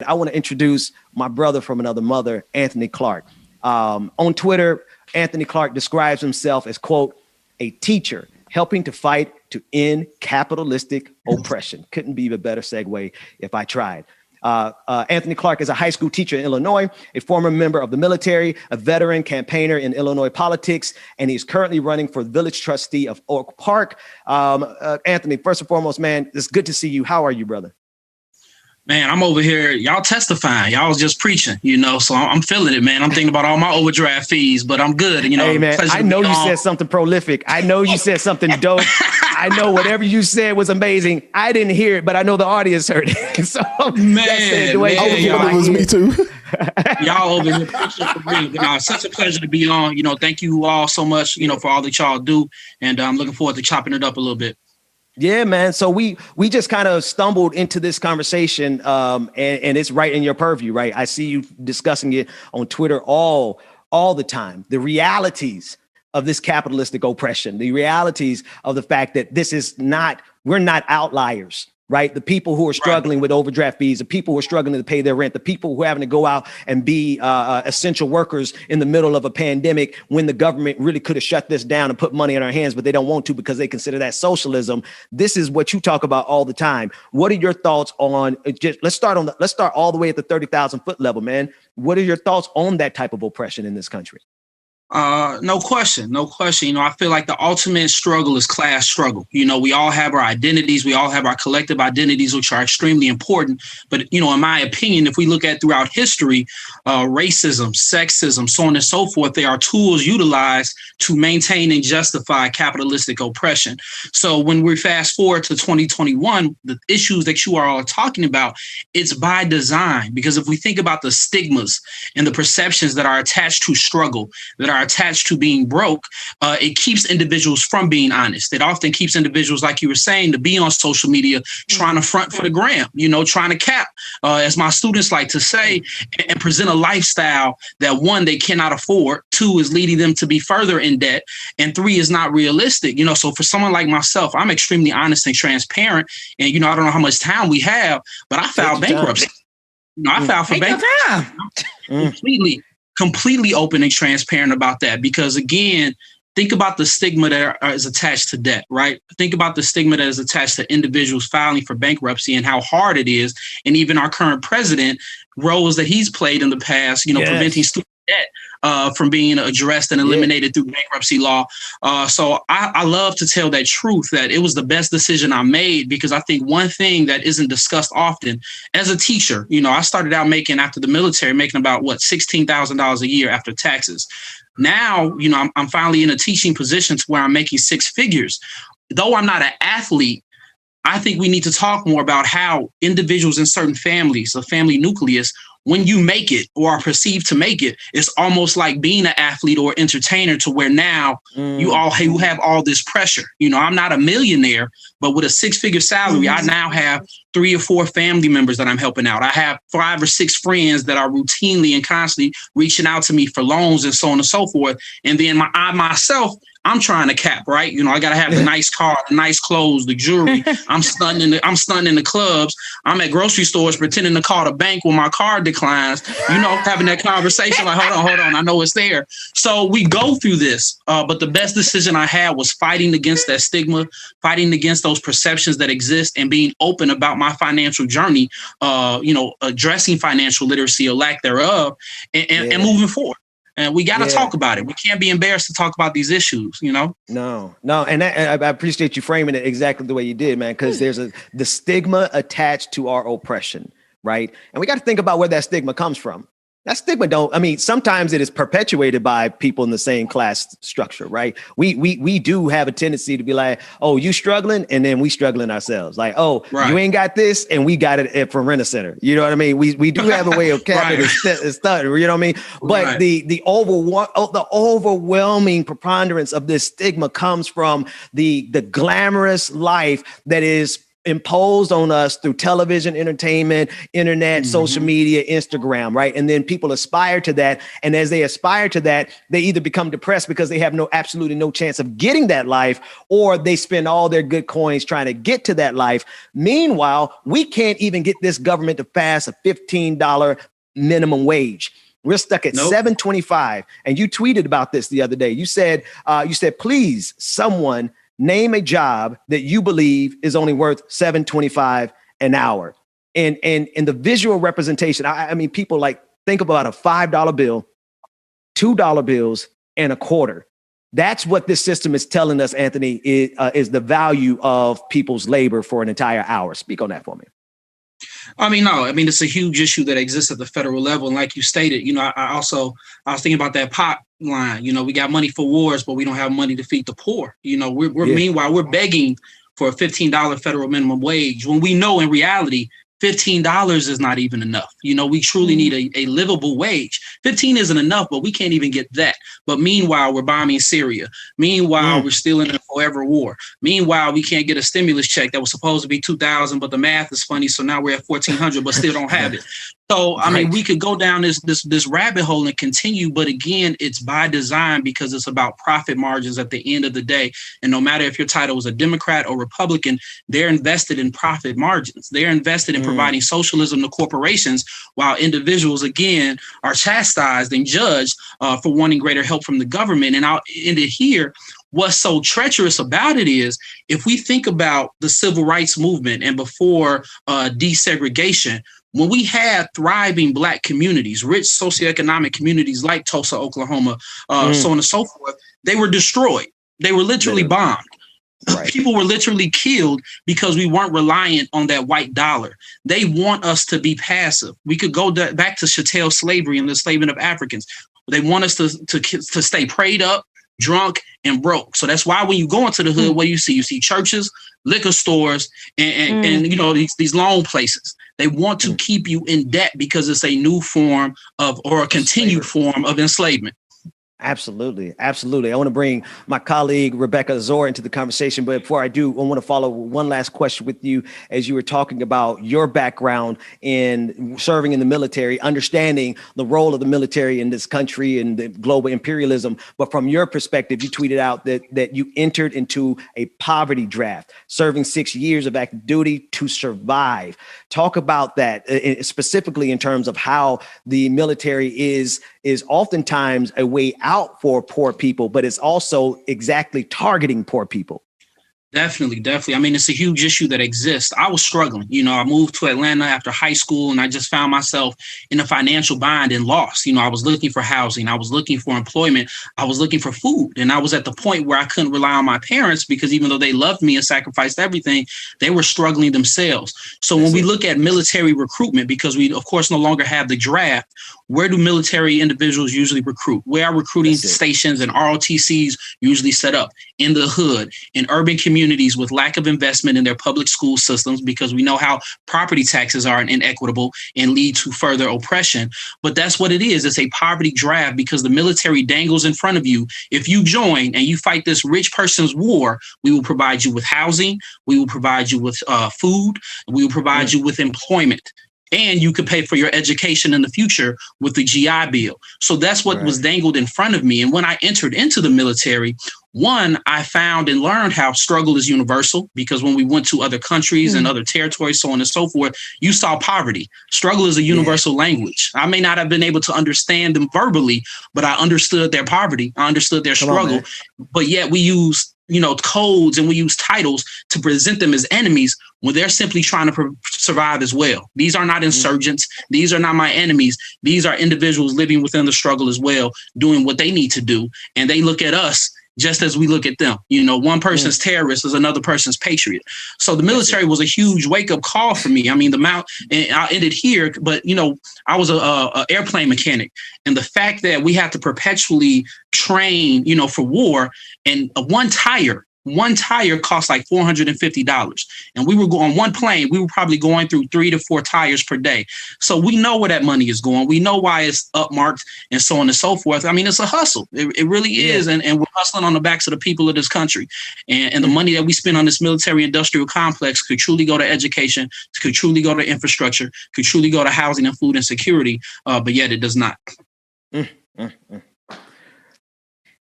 I want to introduce my brother from another mother, Anthony Clark. On Twitter, Anthony Clark describes himself as, quote, a teacher helping to fight to end capitalistic oppression. Couldn't be a better segue if I tried. Anthony Clark is a high school teacher in Illinois, a former member of the military, a veteran campaigner in Illinois politics, and he's currently running for village trustee of Oak Park. Anthony, first and foremost, man, it's good to see you. How are you, brother? Man, I'm over here. Y'all testifying. Y'all was just preaching, so I'm feeling it, man. I'm thinking about all my overdraft fees, but I'm good. Hey, man, I know you said something prolific. I know you said something dope. I know whatever you said was amazing. I didn't hear it, but I know the audience heard it. So, man, it was me too. Y'all over here preaching for me. But such a pleasure to be on. Thank you all so much, for all that y'all do. And I'm looking forward to chopping it up a little bit. Yeah, man. So we just kind of stumbled into this conversation, and it's right in your purview, right? I see you discussing it on Twitter all the time. The realities of this capitalistic oppression, the realities of the fact that we're not outliers, right? The people who are struggling with overdraft fees, the people who are struggling to pay their rent, the people who are having to go out and be essential workers in the middle of a pandemic when the government really could have shut this down and put money in our hands, but they don't want to because they consider that socialism. This is what you talk about all the time. What are your thoughts on let's start all the way at the 30,000 foot level, man. What are your thoughts on that type of oppression in this country? No question. I feel like the ultimate struggle is class struggle. We all have our identities. We all have our collective identities, which are extremely important. But, in my opinion, if we look at throughout history, racism, sexism, so on and so forth, they are tools utilized to maintain and justify capitalistic oppression. So when we fast forward to 2021, the issues that you are all talking about, it's by design. Because if we think about the stigmas and the perceptions that are attached to struggle, that are attached to being broke, it keeps individuals from being honest. It often keeps individuals, like you were saying, to be on social media, trying to front for the gram, trying to cap, as my students like to say, and present a lifestyle that, one, they cannot afford, two, is leading them to be further in debt, and three, is not realistic. So for someone like myself, I'm extremely honest and transparent. And, I don't know how much time we have, but I filed bankruptcy. I filed for bankruptcy. Completely open and transparent about that, because again, think about the stigma that is attached to debt, right? Think about the stigma that is attached to individuals filing for bankruptcy and how hard it is. And even our current president, roles that he's played in the past, preventing student debt from being addressed and eliminated through bankruptcy law. So I love to tell that truth, that it was the best decision I made, because I think one thing that isn't discussed often as a teacher, I started out after the military, making about $16,000 a year after taxes. Now, I'm finally in a teaching position to where I'm making six figures. Though I'm not an athlete, I think we need to talk more about how individuals in certain families, a family nucleus, when you make it or are perceived to make it, it's almost like being an athlete or entertainer, to where now you have all this pressure. I'm not a millionaire, but with a six-figure salary, I now have 3 or 4 family members that I'm helping out. I have 5 or 6 friends that are routinely and constantly reaching out to me for loans and so on and so forth. And then myself, I'm trying to cap, right? I got to have the nice car, the nice clothes, the jewelry. I'm stunting in the clubs. I'm at grocery stores pretending to call the bank when my card declines, having that conversation like, hold on, I know it's there. So we go through this, but the best decision I had was fighting against that stigma, fighting against those perceptions that exist, and being open about my financial journey, addressing financial literacy or lack thereof, and moving forward. And we got to talk about it. We can't be embarrassed to talk about these issues, No. And I appreciate you framing it exactly the way you did, man, because there's the stigma attached to our oppression, right? And we got to think about where that stigma comes from. That stigma sometimes it is perpetuated by people in the same class structure, right? We do have a tendency to be like, oh, you struggling? And then we struggling ourselves. Like, oh, you ain't got this and we got it from Rent-A-Center. You know what I mean? We do have a way of capping and stuttering, you know what I mean? But the overwhelming preponderance of this stigma comes from the glamorous life that is imposed on us through television, entertainment, internet, social media, Instagram, right? And then people aspire to that. And as they aspire to that, they either become depressed because they have absolutely no chance of getting that life, or they spend all their good coins trying to get to that life. Meanwhile, we can't even get this government to pass a $15 minimum wage. We're stuck at $7.25. And you tweeted about this the other day. You said, please, someone name a job that you believe is only worth $7.25 an hour. And the visual representation, I mean, people like think about a $5 bill, $2 bills, and a quarter. That's what this system is telling us, Anthony, is the value of people's labor for an entire hour. Speak on that for me. It's a huge issue that exists at the federal level. And like you stated, I was thinking about that pot line. We got money for wars, but we don't have money to feed the poor. Meanwhile, we're begging for a $15 federal minimum wage when we know in reality, $15 is not even enough. We truly need a livable wage. 15 isn't enough, but we can't even get that. But meanwhile, we're bombing Syria. Meanwhile, we're still in a forever war. Meanwhile, we can't get a stimulus check that was supposed to be $2,000, but the math is funny. So now we're at $1,400, but still don't have it. So, we could go down this rabbit hole and continue. But again, it's by design because it's about profit margins at the end of the day. And no matter if your title is a Democrat or Republican, they're invested in profit margins. They're invested in providing socialism to corporations, while individuals, again, are chastised and judged for wanting greater help from the government. And I'll end it here. What's so treacherous about it is, if we think about the civil rights movement and before desegregation, when we had thriving Black communities, rich socioeconomic communities like Tulsa, Oklahoma, so on and so forth, they were destroyed. They were literally bombed. Right. People were literally killed because we weren't reliant on that white dollar. They want us to be passive. We could go back to chattel slavery and the enslavement of Africans. They want us to stay preyed up, drunk, and broke. So that's why when you go into the hood, what do you see? You see churches, liquor stores, and these loan places. They want to keep you in debt because it's a new form of, or a continued form of enslavement. Absolutely. Absolutely. I want to bring my colleague, Rebecca Zor, into the conversation. But before I do, I want to follow one last question with you as you were talking about your background in serving in the military, understanding the role of the military in this country and the global imperialism. But from your perspective, you tweeted out that you entered into a poverty draft, serving 6 years of active duty to survive. Talk about that specifically in terms of how the military is oftentimes a way out for poor people, but it's also exactly targeting poor people. Definitely. It's a huge issue that exists. I was struggling. I moved to Atlanta after high school, and I just found myself in a financial bind and lost. I was looking for housing. I was looking for employment. I was looking for food. And I was at the point where I couldn't rely on my parents because even though they loved me and sacrificed everything, they were struggling themselves. So when we look at military recruitment, because we, of course, no longer have the draft, where do military individuals usually recruit? Where are recruiting stations and ROTCs usually set up? In the hood, in urban communities with lack of investment in their public school systems, because we know how property taxes are inequitable and lead to further oppression. But that's what it is. It's a poverty draft because the military dangles in front of you. If you join and you fight this rich person's war, we will provide you with housing. We will provide you with food. We will provide you with employment. And you could pay for your education in the future with the GI Bill. So that's what was dangled in front of me. And when I entered into the military, I found and learned how struggle is universal, because when we went to other countries and other territories, so on and so forth, you saw poverty. Struggle is a universal language. I may not have been able to understand them verbally, but I understood their poverty. I understood their struggle. But yet we use codes and we use titles to present them as enemies when they're simply trying to survive as well. These are not insurgents. These are not my enemies. These are individuals living within the struggle as well, doing what they need to do. And they look at us just as we look at them. One person's terrorist is another person's patriot. So the military was a huge wake-up call for me. And I'll end it here, but, I was a airplane mechanic. And the fact that we have to perpetually train, for war, and one tire one tire costs like $450. And we were on one plane, we were probably going through 3 to 4 tires per day. So we know where that money is going. We know why it's upmarked and so on and so forth. I mean, it's a hustle. It really is. And we're hustling on the backs of the people of this country. And the money that we spend on this military industrial complex could truly go to education, could truly go to infrastructure, could truly go to housing and food insecurity. But yet it does not.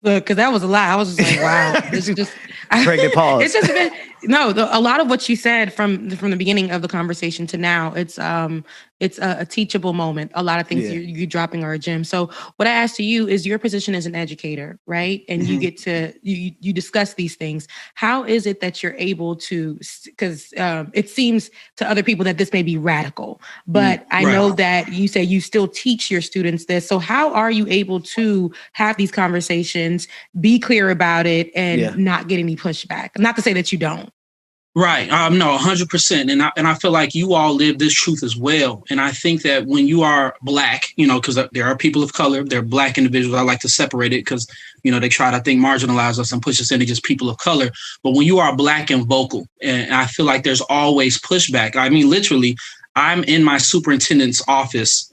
Look, because that was a lot. I was just like, wow. This is just pregnant pause. It's just been a lot of what you said from the beginning of the conversation to now. It's a teachable moment. A lot of things you're dropping are a gem. So what I asked to you is your position as an educator, right? And you get to you discuss these things. How is it that you're able to? Because it seems to other people that this may be radical, but I know that you say you still teach your students this. So how are you able to have these conversations, be clear about it, and not get any pushback? Not to say that you don't. Right. No, 100%. And I feel like you all live this truth as well. And I think that when you are Black, because there are people of color, there are Black individuals. I like to separate it because, they try to, I think, marginalize us and push us into just people of color. But when you are Black and vocal, and I feel like there's always pushback. I mean, literally, I'm in my superintendent's office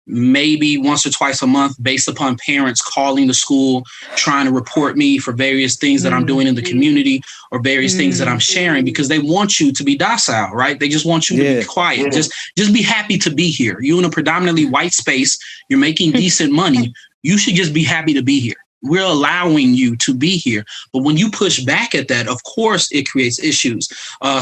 maybe once or twice a month based upon parents calling the school, trying to report me for various things that I'm doing in the community or various things that I'm sharing because they want you to be docile, right? They just want you to be quiet. Just be happy to be here. You're in a predominantly white space. You're making decent money. You should just be happy to be here. We're allowing you to be here. But when you push back at that, of course, it creates issues.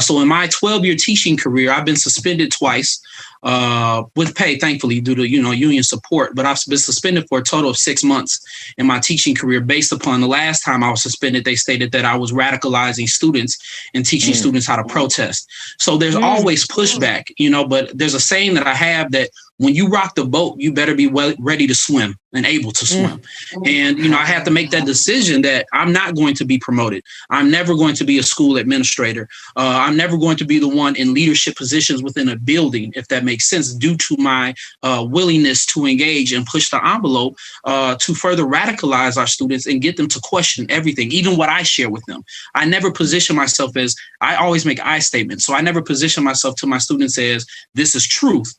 So in my 12-year teaching career, I've been suspended twice with pay, thankfully, due to, union support. But I've been suspended for a total of 6 months in my teaching career based upon the last time I was suspended. They stated that I was radicalizing students and teaching students how to protest. So there's always pushback, but there's a saying that I have that when you rock the boat, you better be ready to swim and able to swim. And, I have to make that decision that I'm not going to be promoted. I'm never going to be a school administrator. I'm never going to be the one in leadership positions within a building, if that makes sense, due to my willingness to engage and push the envelope to further radicalize our students and get them to question everything, even what I share with them. I never position myself as, I always make I statements. So I never position myself to my students as, this is truth.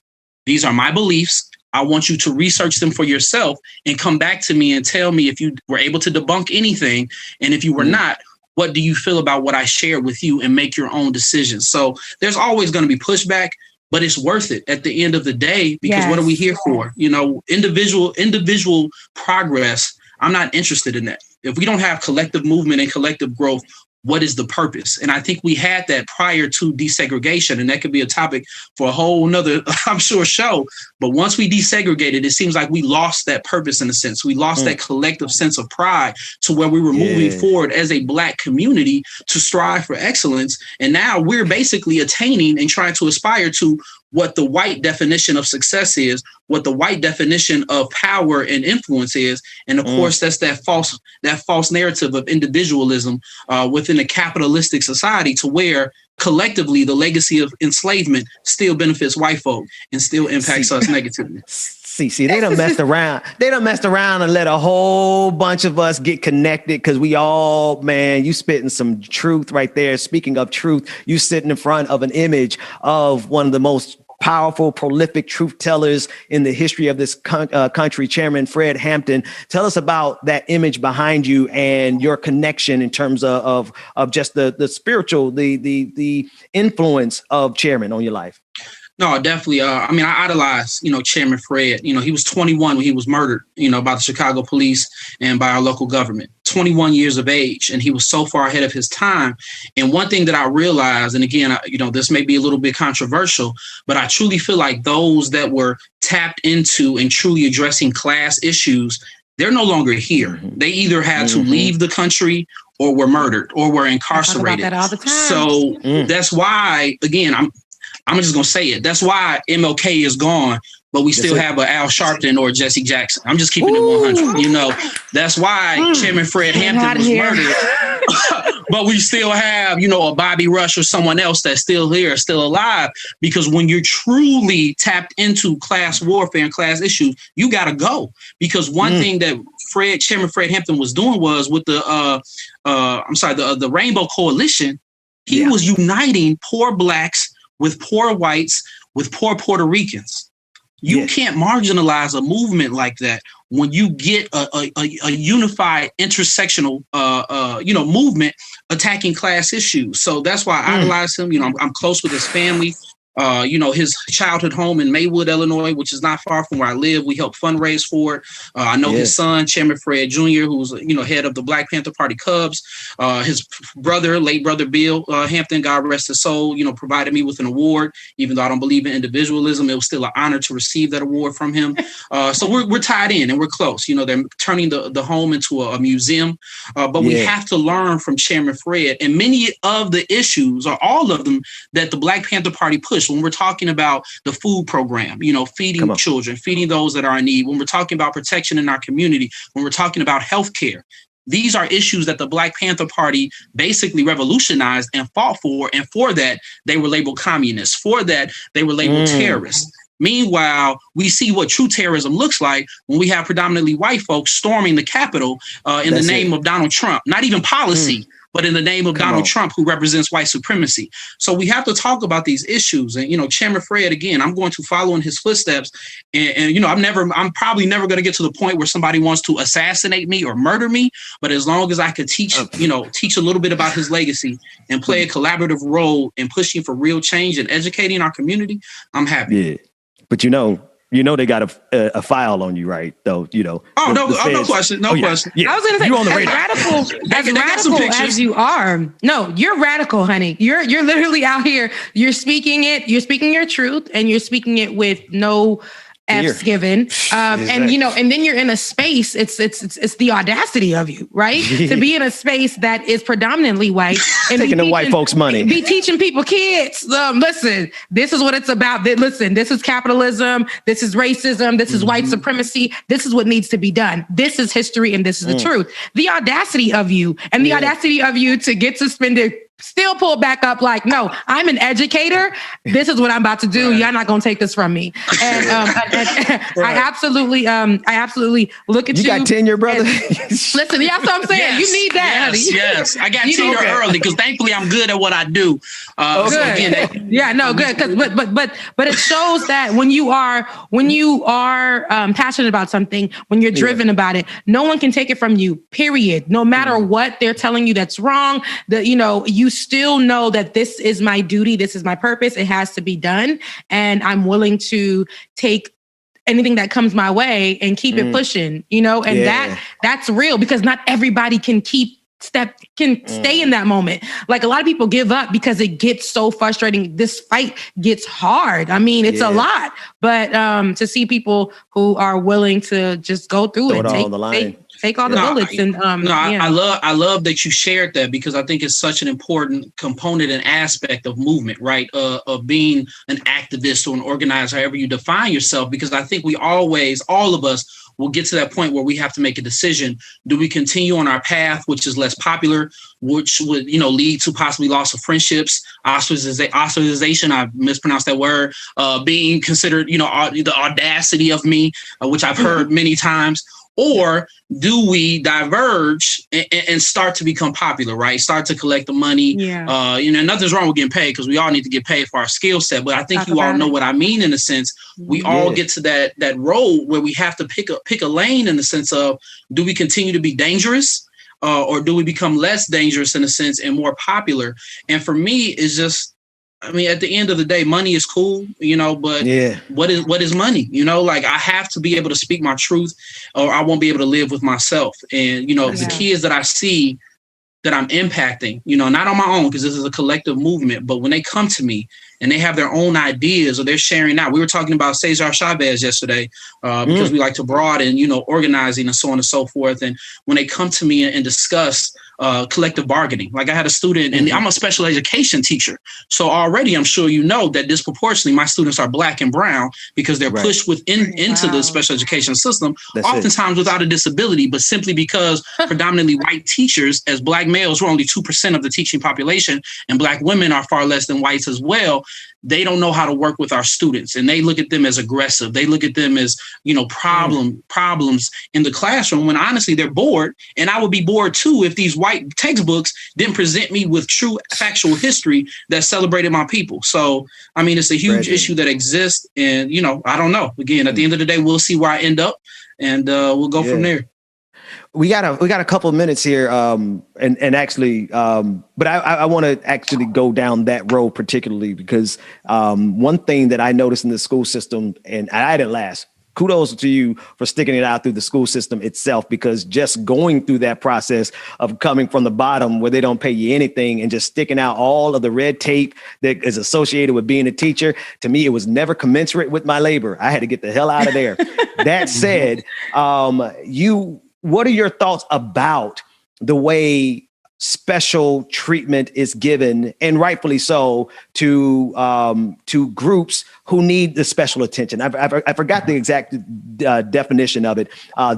These are my beliefs. I want you to research them for yourself and come back to me and tell me if you were able to debunk anything. And if you were not, what do you feel about what I shared with you, and make your own decisions. So there's always going to be pushback, but it's worth it at the end of the day, because what are we here for? Individual progress. I'm not interested in that. If we don't have collective movement and collective growth, what is the purpose? And I think we had that prior to desegregation, and that could be a topic for a whole nother, I'm sure, show. But once we desegregated, it seems like we lost that purpose in a sense. We lost that collective sense of pride to where we were moving forward as a Black community to strive for excellence. And now we're basically attaining and trying to aspire to what the white definition of success is, what the white definition of power and influence is. And of course, that's that false narrative of individualism within a capitalistic society, to where collectively the legacy of enslavement still benefits white folk and still impacts us negatively. See, they done messed around. They done messed around and let a whole bunch of us get connected, because we all, man, you spitting some truth right there. Speaking of truth, you sitting in front of an image of one of the most powerful, prolific truth tellers in the history of this country, Chairman Fred Hampton. Tell us about that image behind you and your connection in terms of just the spiritual, the influence of Chairman on your life. No, definitely. I idolize, Chairman Fred. He was 21 when he was murdered, by the Chicago police and by our local government. 21 years of age, and he was so far ahead of his time. And one thing that I realized, and again, this may be a little bit controversial, but I truly feel like those that were tapped into and truly addressing class issues, they're no longer here. They either had to leave the country or were murdered or were incarcerated. I talk about that all the time. So that's why, again, I'm just going to say it. That's why MLK is gone, but we still have a Al Sharpton or Jesse Jackson. I'm just keeping it 100. You know, that's why Chairman Fred Hampton was murdered. But we still have, you know, a Bobby Rush or someone else that's still here, still alive. Because when you're truly tapped into class warfare and class issues, you got to go. Because one thing that Chairman Fred Hampton was doing was with the Rainbow Coalition, he was uniting poor blacks with poor whites with poor Puerto Ricans. You can't marginalize a movement like that when you get a unified intersectional, movement attacking class issues. So that's why I idolize him. You know, I'm close with his family. His childhood home in Maywood, Illinois, which is not far from where I live. We help fundraise for it. I know his son, Chairman Fred Jr., who's, head of the Black Panther Party Cubs. His brother, late brother Bill Hampton, God rest his soul, provided me with an award. Even though I don't believe in individualism, it was still an honor to receive that award from him. So we're tied in and we're close. They're turning the home into a museum. But we have to learn from Chairman Fred and many of the issues, or all of them, that the Black Panther Party pushed. When we're talking about the food program, feeding children, feeding those that are in need, when we're talking about protection in our community, when we're talking about healthcare, these are issues that the Black Panther Party basically revolutionized and fought for. And for that, they were labeled communists. For that, they were labeled terrorists. Meanwhile, we see what true terrorism looks like when we have predominantly white folks storming the Capitol in the name of Donald Trump, not even policy, but in the name of Donald Trump, who represents white supremacy. So we have to talk about these issues. And, Chairman Fred, again, I'm going to follow in his footsteps. And I'm probably never going to get to the point where somebody wants to assassinate me or murder me. But as long as I could teach a little bit about his legacy and play a collaborative role in pushing for real change and educating our community, I'm happy. Yeah. But they got a file on you, right? Though, Oh, no question. No question. Yeah. I was going to say, as radical as you are, no, you're radical, honey. You're literally out here. You're speaking your truth, and you're speaking it with no F's given. And then you're in a space, it's the audacity of you, right? To be in a space that is predominantly white and taking the white folks' money. Be teaching people, kids, listen, this is what it's about. Listen, this is capitalism. This is racism. This is white supremacy. This is what needs to be done. This is history, and this is the truth. The audacity of you, and the audacity of you to get suspended, still pull back up like, no, I'm an educator. This is what I'm about to do. Right. Y'all not going to take this from me. And I absolutely look at you. You got tenure, brother? Listen, that's what I'm saying. Yes, you need that, honey. Yes, I got tenure early because thankfully I'm good at what I do. Good. So again, good. But it shows that when you are passionate about something, when you're driven about it, no one can take it from you, period. No matter what they're telling you that's wrong, you still know that this is my duty. This is my purpose. It has to be done. And I'm willing to take anything that comes my way and keep it pushing, and that's real, because not everybody can stay in that moment. Like, a lot of people give up because it gets so frustrating. This fight gets hard. I mean, it's a lot, but to see people who are willing to just go through take all the bullets. I love that you shared that, because I think it's such an important component and aspect of movement, right? Of being an activist or an organizer, however you define yourself, because I think all of us will get to that point where we have to make a decision. Do we continue on our path, which is less popular, which would, lead to possibly loss of friendships, ostracization, I mispronounced that word, being considered, the audacity of me, which I've heard many times. Or do we diverge and start to become popular, right? Start to collect the money. Yeah. Nothing's wrong with getting paid, because we all need to get paid for our skill set. But I think you all know what I mean, in a sense. We all get to that road where we have to pick a lane, in the sense of, do we continue to be dangerous? Or do we become less dangerous, in a sense, and more popular? And for me, it's just, at the end of the day, money is cool, but what is money? Like, I have to be able to speak my truth, or I won't be able to live with myself. And, the kids that I see that I'm impacting, not on my own, because this is a collective movement, but when they come to me and they have their own ideas or they're sharing out. We were talking about Cesar Chavez yesterday because we like to broaden, organizing and so on and so forth. And when they come to me and discuss collective bargaining, like I had a student, and I'm a special education teacher. So already I'm sure you know that disproportionately my students are Black and brown because they're pushed into the special education system, oftentimes without a disability, but simply because predominantly white teachers, as Black males, were only 2% of the teaching population, and Black women are far less than whites as well. They don't know how to work with our students, and they look at them as aggressive. They look at them as, problems in the classroom, when honestly they're bored. And I would be bored too if these white textbooks didn't present me with true factual history that celebrated my people. So, I mean, it's a huge issue that exists. And, I don't know. Again, at the end of the day, we'll see where I end up, and we'll go from there. We got a couple of minutes here, and actually, but I want to actually go down that road particularly because one thing that I noticed in the school system, and I didn't last. Kudos to you for sticking it out through the school system itself, because just going through that process of coming from the bottom where they don't pay you anything and just sticking out all of the red tape that is associated with being a teacher, to me, it was never commensurate with my labor. I had to get the hell out of there. That said, what are your thoughts about the way special treatment is given, and rightfully so, to groups who need the special attention? I forgot the exact definition of it,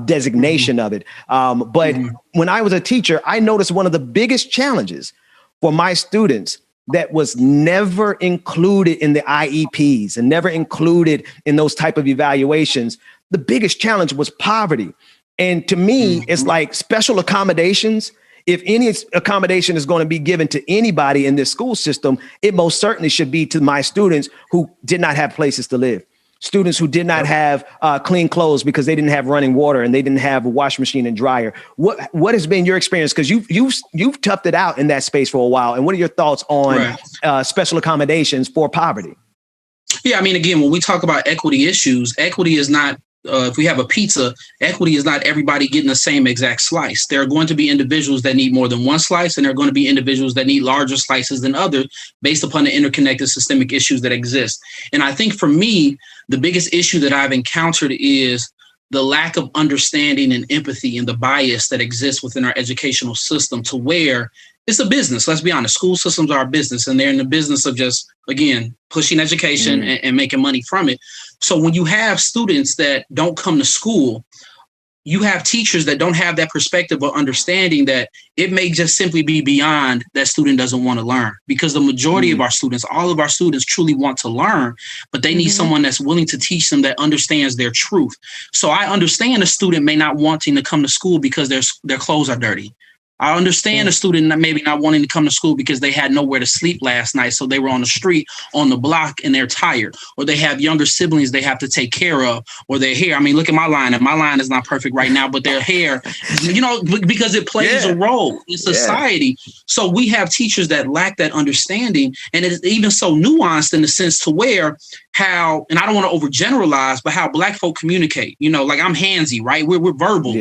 designation of it. But when I was a teacher, I noticed one of the biggest challenges for my students that was never included in the IEPs and never included in those type of evaluations. The biggest challenge was poverty. And to me, it's like special accommodations. If any accommodation is going to be given to anybody in this school system, it most certainly should be to my students who did not have places to live, students who did not have clean clothes because they didn't have running water and they didn't have a washing machine and dryer. What has been your experience? Because you've toughed it out in that space for a while. And what are your thoughts on special accommodations for poverty? Yeah, I mean, again, when we talk about equity issues, equity is not, if we have a pizza, equity is not everybody getting the same exact slice. There are going to be individuals that need more than one slice, and there are going to be individuals that need larger slices than others based upon the interconnected systemic issues that exist. And I think for me, the biggest issue that I've encountered is the lack of understanding and empathy and the bias that exists within our educational system, to where it's a business. Let's be honest. School systems are a business, and they're in the business of just, again, pushing education and making money from it. So when you have students that don't come to school, you have teachers that don't have that perspective or understanding that it may just simply be beyond that student doesn't want to learn, because the majority of our students, all of our students, truly want to learn, but they need someone that's willing to teach them, that understands their truth. So I understand a student may not wanting to come to school because their clothes are dirty. I understand a student maybe not wanting to come to school because they had nowhere to sleep last night, so they were on the street, on the block, and they're tired. Or they have younger siblings they have to take care of, or their hair. I mean, look at my line. And my line is not perfect right now, but their hair, because it plays a role in society. So we have teachers that lack that understanding, and it's even so nuanced in the sense to where how, and I don't want to overgeneralize, but how Black folk communicate. Like I'm handsy, right? We're verbal.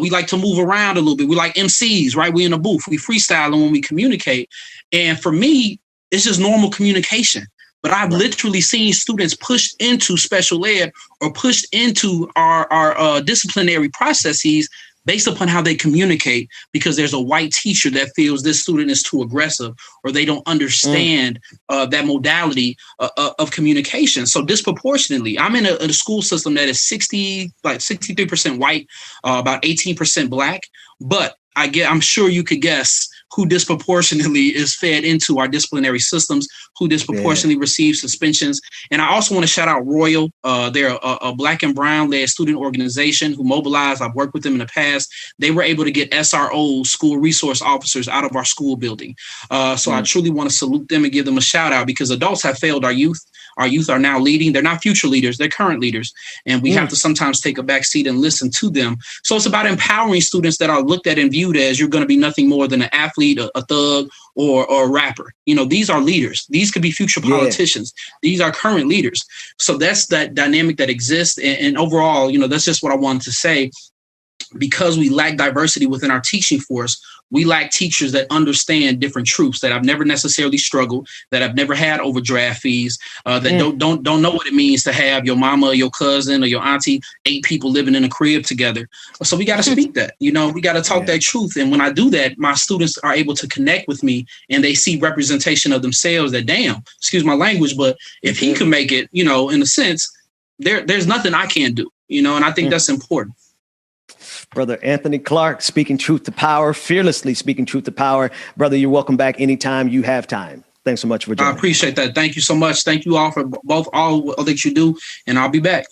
We like to move around a little bit. We like MCs, right? We in a booth. We freestyling when we communicate. And for me, it's just normal communication. But I've literally seen students pushed into special ed or pushed into our disciplinary processes based upon how they communicate, because there's a white teacher that feels this student is too aggressive, or they don't understand that modality of communication. So disproportionately, I'm in a school system that is 63% white, about 18% Black, but I'm sure you could guess who disproportionately is fed into our disciplinary systems, who disproportionately receives suspensions. And I also want to shout out Royal. They're a Black and brown led student organization who mobilized. I've worked with them in the past. They were able to get SROs, school resource officers, out of our school building. So I truly want to salute them and give them a shout out, because adults have failed our youth. Our youth are now leading. They're not future leaders. They're current leaders. And we have to sometimes take a back seat and listen to them. So it's about empowering students that are looked at and viewed as you're going to be nothing more than an athlete, a thug, or a rapper. These are leaders. These could be future politicians. These are current leaders. So that's that dynamic that exists. And overall, that's just what I wanted to say. because we lack diversity within our teaching force, we lack teachers that understand different truths, that have never necessarily struggled, that have never had overdraft fees, that don't know what it means to have your mama or your cousin or your auntie, 8 people living in a crib together. So we got to speak that, we got to talk that truth. And when I do that, my students are able to connect with me and they see representation of themselves that, damn, excuse my language, but if he can make it, in a sense, there's nothing I can't do, and I think that's important. Brother Anthony Clark, speaking truth to power, fearlessly speaking truth to power. Brother, you're welcome back anytime you have time. Thanks so much for joining. I appreciate that. Thank you so much. Thank you all for all that you do, and I'll be back.